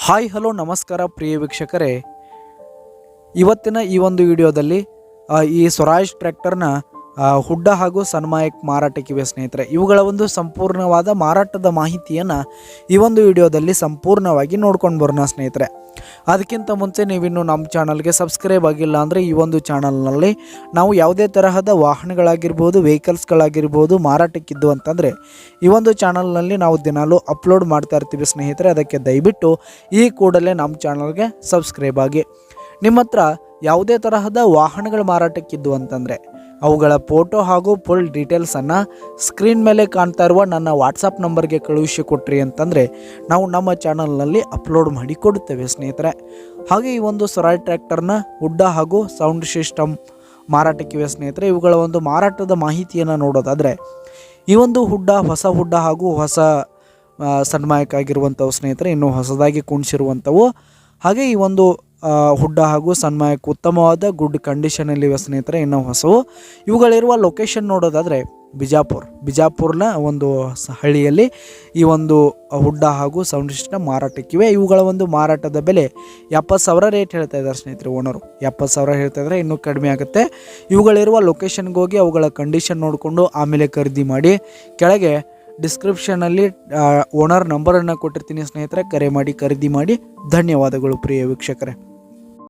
Hi hello ನಮಸ್ಕಾರ ಪ್ರಿಯ ವೀಕ್ಷಕರೇ, ಇವತ್ತಿನ ಈ ಒಂದು ವಿಡಿಯೋದಲ್ಲಿ ಈ ಸ್ವರಾಜ್ ಟ್ರ್ಯಾಕ್ಟರ್ನ ಹುಡ್ಡ ಹಾಗೂ ಸನ್ಮಾಯಕ್ ಮಾರಾಟಕ್ಕಿವೆ ಸ್ನೇಹಿತರೆ. ಇವುಗಳ ಒಂದು ಸಂಪೂರ್ಣವಾದ ಮಾರಾಟದ ಮಾಹಿತಿಯನ್ನು ಈ ಒಂದು ವಿಡಿಯೋದಲ್ಲಿ ಸಂಪೂರ್ಣವಾಗಿ ನೋಡ್ಕೊಂಡು ಬರೋಣ ಸ್ನೇಹಿತರೆ. ಅದಕ್ಕಿಂತ ಮುಂಚೆ ನೀವಿನ್ನು ನಮ್ಮ ಚಾನಲ್ಗೆ ಸಬ್ಸ್ಕ್ರೈಬ್ ಆಗಿಲ್ಲ ಅಂದರೆ ಈ ಒಂದು ಚಾನಲ್ನಲ್ಲಿ ನಾವು ಯಾವುದೇ ತರಹದ ವಾಹನಗಳಾಗಿರ್ಬೋದು, ವೆಹಿಕಲ್ಸ್ಗಳಾಗಿರ್ಬೋದು ಮಾರಾಟಕ್ಕಿದ್ದು ಅಂತಂದರೆ ಈ ಒಂದು ಚಾನಲ್ನಲ್ಲಿ ನಾವು ದಿನಾಲೂ ಅಪ್ಲೋಡ್ ಮಾಡ್ತಾ ಇರ್ತೀವಿ ಸ್ನೇಹಿತರೆ. ಅದಕ್ಕೆ ದಯವಿಟ್ಟು ಈ ಕೂಡಲೇ ನಮ್ಮ ಚಾನಲ್ಗೆ ಸಬ್ಸ್ಕ್ರೈಬ್ ಆಗಿ. ನಿಮ್ಮ ಹತ್ರ ಯಾವುದೇ ತರಹದ ವಾಹನಗಳ ಮಾರಾಟಕ್ಕಿದ್ದು ಅಂತಂದರೆ ಅವುಗಳ ಫೋಟೋ ಹಾಗೂ ಫುಲ್ ಡೀಟೇಲ್ಸನ್ನು ಸ್ಕ್ರೀನ್ ಮೇಲೆ ಕಾಣ್ತಾ ಇರುವ ನನ್ನ ವಾಟ್ಸಪ್ ನಂಬರ್ಗೆ ಕಳುಹಿಸಿ ಕೊಟ್ರಿ ಅಂತಂದರೆ ನಾವು ನಮ್ಮ ಚಾನಲ್ನಲ್ಲಿ ಅಪ್ಲೋಡ್ ಮಾಡಿ ಕೊಡುತ್ತೇವೆ ಸ್ನೇಹಿತರೆ. ಹಾಗೆ ಈ ಒಂದು ಸ್ವರಾಜ್ ಟ್ರ್ಯಾಕ್ಟರ್ನ ಹುಡ್ಡ ಹಾಗೂ ಸೌಂಡ್ ಸಿಸ್ಟಮ್ ಮಾರಾಟಕ್ಕಿವೆ ಸ್ನೇಹಿತರೆ. ಇವುಗಳ ಒಂದು ಮಾರಾಟದ ಮಾಹಿತಿಯನ್ನು ನೋಡೋದಾದರೆ ಈ ಒಂದು ಹೊಸ ಹುಡ್ಡ ಹಾಗೂ ಹೊಸ ಸನ್ಮಾಯಕ ಆಗಿರುವಂಥವು ಸ್ನೇಹಿತರೆ, ಇನ್ನೂ ಹೊಸದಾಗಿ ಕುಣಿಸಿರುವಂಥವು. ಹಾಗೆ ಈ ಒಂದು ಹುಡ್ಡ ಹಾಗೂ ಸನ್ಮಾಯಕ ಉತ್ತಮವಾದ ಗುಡ್ ಕಂಡೀಷನಲ್ಲಿವೆ ಸ್ನೇಹಿತರೆ, ಇನ್ನೂ ಹೊಸವು. ಇವುಗಳಿರುವ ಲೊಕೇಶನ್ ನೋಡೋದಾದರೆ ಬಿಜಾಪುರ್ನ ಒಂದು ಹಳ್ಳಿಯಲ್ಲಿ ಈ ಒಂದು ಹುಡ್ಡ ಹಾಗೂ ಸೌಂಡ್ ಸಿಸ್ಟಮ್ ಮಾರಾಟಕ್ಕಿವೆ. ಇವುಗಳ ಒಂದು ಮಾರಾಟದ ಬೆಲೆ 70,000 ರೇಟ್ ಹೇಳ್ತಾ ಇದ್ದಾರೆ ಸ್ನೇಹಿತರೆ. ಓನರು 70,000 ಹೇಳ್ತಾ ಇದ್ದಾರೆ, ಇನ್ನೂ ಕಡಿಮೆ ಆಗುತ್ತೆ. ಇವುಗಳಿರುವ ಲೊಕೇಶನ್ಗೆ ಹೋಗಿ ಅವುಗಳ ಕಂಡೀಷನ್ ನೋಡಿಕೊಂಡು ಆಮೇಲೆ ಖರೀದಿ ಮಾಡಿ. ಕೆಳಗೆ ಡಿಸ್ಕ್ರಿಪ್ಷನಲ್ಲಿ ಓನರ್ ನಂಬರನ್ನು ಕೊಟ್ಟಿರ್ತೀನಿ ಸ್ನೇಹಿತರೆ, ಕರೆ ಮಾಡಿ ಖರೀದಿ ಮಾಡಿ. ಧನ್ಯವಾದಗಳು ಪ್ರಿಯ ವೀಕ್ಷಕರೇ.